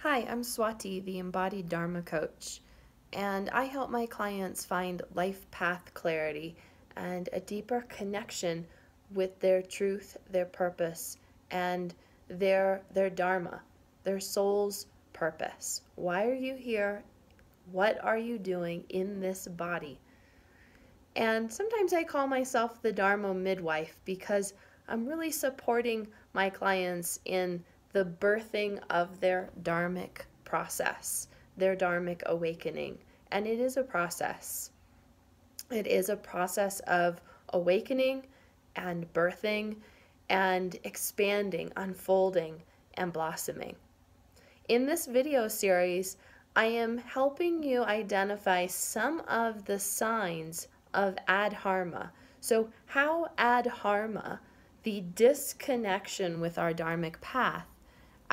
Hi, I'm Swati, the Embodied Dharma Coach, and I help my clients find life path clarity and a deeper connection with their truth, their purpose, and their Dharma, their soul's purpose. Why are you here? What are you doing in this body? And sometimes I call myself the Dharma midwife because I'm really supporting my clients in the birthing of their Dharmic process, their Dharmic awakening. And it is a process. It is a process of awakening and birthing and expanding, unfolding, and blossoming. In this video series, I am helping you identify some of the signs of Adharma. So how Adharma, the disconnection with our Dharmic path,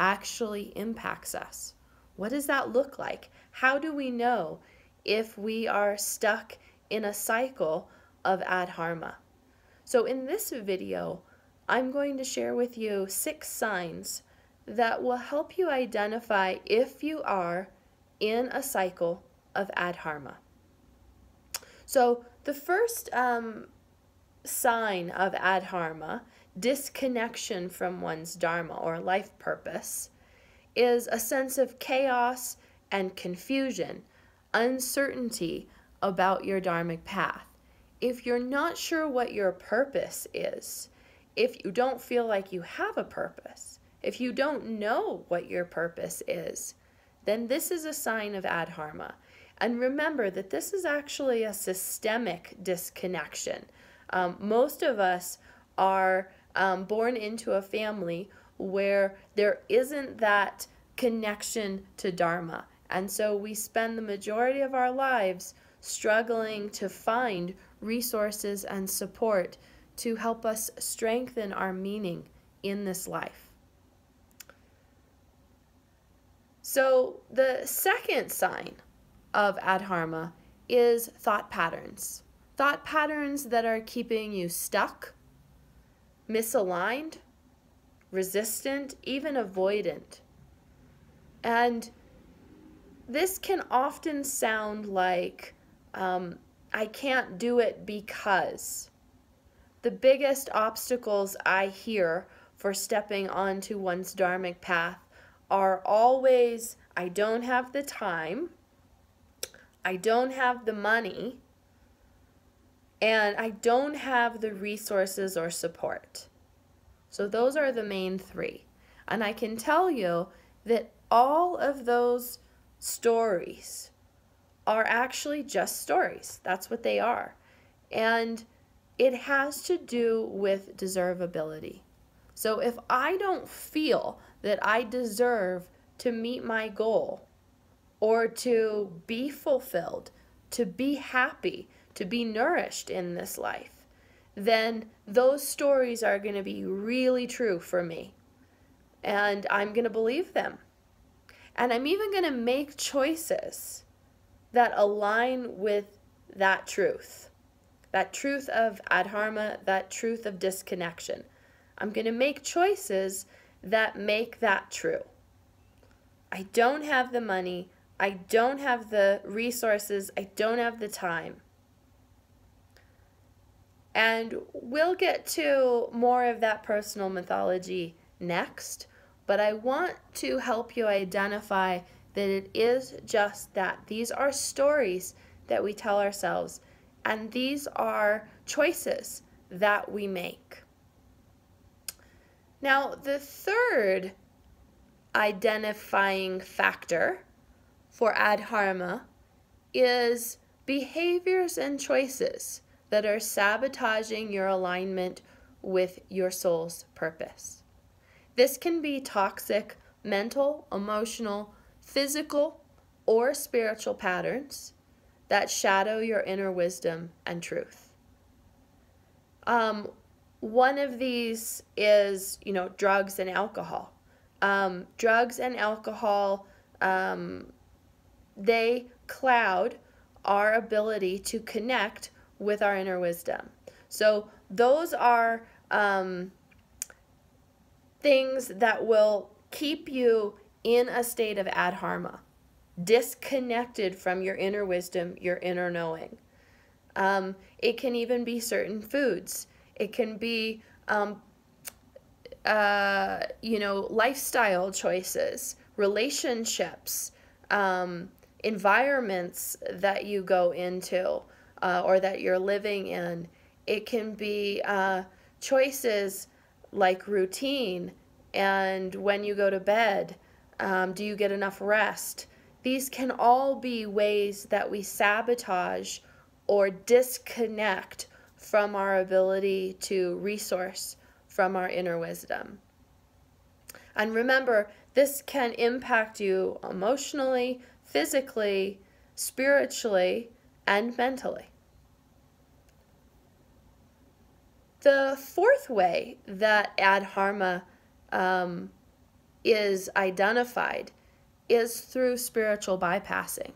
actually impacts us. What does that look like? How do we know if we are stuck in a cycle of Adharma? So in this video, I'm going to share with you 6 signs that will help you identify if you are in a cycle of Adharma. So the first sign of Adharma, disconnection from one's Dharma or life purpose, is a sense of chaos and confusion, uncertainty about your Dharmic path. If you're not sure what your purpose is, if you don't feel like you have a purpose, if you don't know what your purpose is, then this is a sign of Adharma. And remember that this is actually a systemic disconnection. Most of us are born into a family where there isn't that connection to Dharma. And so we spend the majority of our lives struggling to find resources and support to help us strengthen our meaning in this life. So the second sign of Adharma is thought patterns. Thought patterns that are keeping you stuck, misaligned, resistant, even avoidant. And this can often sound like, I can't do it because. The biggest obstacles I hear for stepping onto one's Dharmic path are always, I don't have the time, I don't have the money, and I don't have the resources or support. So those are the main 3. And I can tell you that all of those stories are actually just stories. That's what they are. And it has to do with deservability. So if I don't feel that I deserve to meet my goal or to be fulfilled, to be happy, to be nourished in this life, then those stories are going to be really true for me. And I'm going to believe them. And I'm even going to make choices that align with that truth of Adharma, that truth of disconnection. I'm going to make choices that make that true. I don't have the money, I don't have the resources, I don't have the time. And we'll get to more of that personal mythology next, but I want to help you identify that it is just that. These are stories that we tell ourselves, and these are choices that we make. Now, the third identifying factor for Adharma is behaviors and choices that are sabotaging your alignment with your soul's purpose. This can be toxic mental, emotional, physical, or spiritual patterns that shadow your inner wisdom and truth. One of these is, drugs and alcohol. Drugs and alcohol, they cloud our ability to connect with our inner wisdom. So those are things that will keep you in a state of adharma, disconnected from your inner wisdom, your inner knowing. It can even be certain foods. It can be, lifestyle choices, relationships, environments that you go into or that you're living in. It can be choices like routine and when you go to bed. Do you get enough rest? These can all be ways that we sabotage or disconnect from our ability to resource from our inner wisdom. And remember, this can impact you emotionally, physically, spiritually, and mentally. The fourth way that adharma is identified is through spiritual bypassing.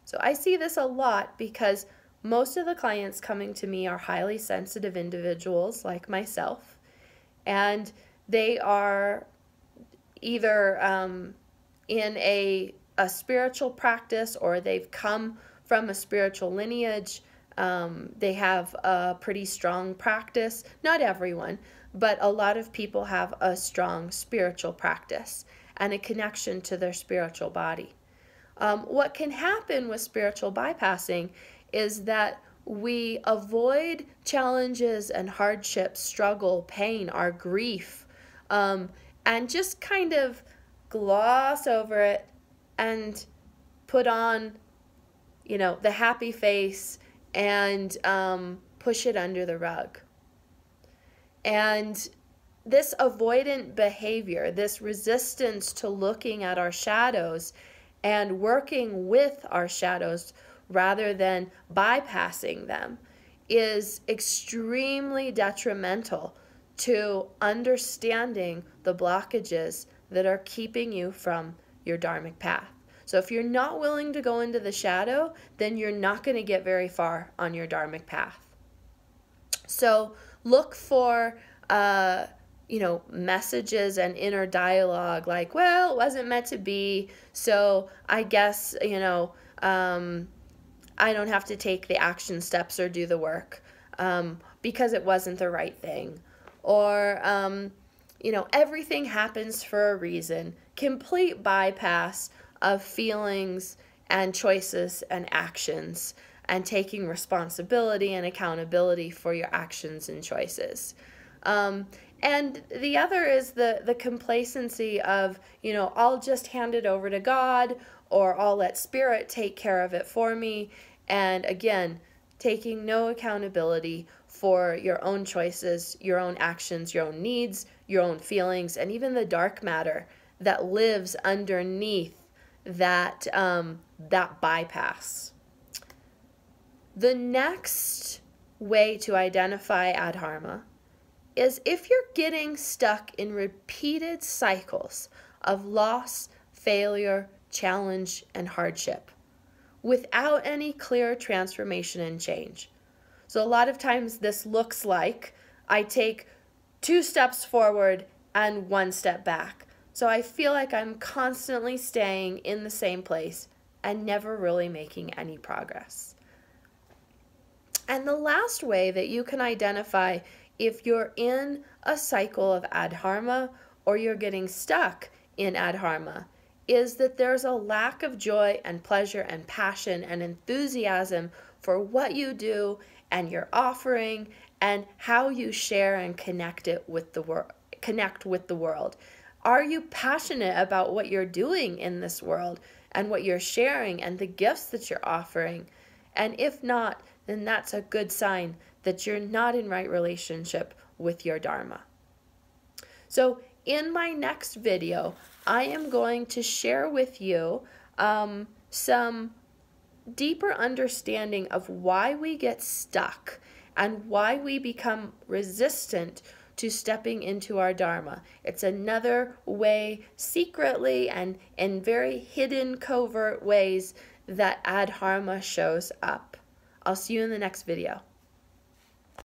So I see this a lot because most of the clients coming to me are highly sensitive individuals like myself, and they are either in a spiritual practice or they've come from a spiritual lineage. They have a pretty strong practice. Not everyone, but a lot of people have a strong spiritual practice and a connection to their spiritual body. What can happen with spiritual bypassing is that we avoid challenges and hardships, struggle, pain, our grief, and just kind of gloss over it and put on, the happy face and push it under the rug. And this avoidant behavior, this resistance to looking at our shadows and working with our shadows rather than bypassing them, is extremely detrimental to understanding the blockages that are keeping you from your Dharmic path. So if you're not willing to go into the shadow, then you're not going to get very far on your Dharmic path. So look for messages and inner dialogue like, well, it wasn't meant to be, so I guess, I don't have to take the action steps or do the work because it wasn't the right thing. Or, everything happens for a reason. Complete bypass of feelings and choices and actions and taking responsibility and accountability for your actions and choices. And the other is the complacency of, I'll just hand it over to God, or I'll let Spirit take care of it for me. And again, taking no accountability for your own choices, your own actions, your own needs, your own feelings, and even the dark matter that lives underneath that bypass. The next way to identify adharma is if you're getting stuck in repeated cycles of loss, failure, challenge, and hardship without any clear transformation and change. So a lot of times this looks like I take 2 steps forward and 1 step back. So I feel like I'm constantly staying in the same place and never really making any progress. And the last way that you can identify if you're in a cycle of adharma or you're getting stuck in adharma is that there's a lack of joy and pleasure and passion and enthusiasm for what you do and your offering and how you share and connect with the world. Are you passionate about what you're doing in this world and what you're sharing and the gifts that you're offering? And if not, then that's a good sign that you're not in right relationship with your Dharma. So in my next video, I am going to share with you some deeper understanding of why we get stuck and why we become resistant to stepping into our Dharma. It's another way, secretly and in very hidden, covert ways, that adharma shows up. I'll see you in the next video.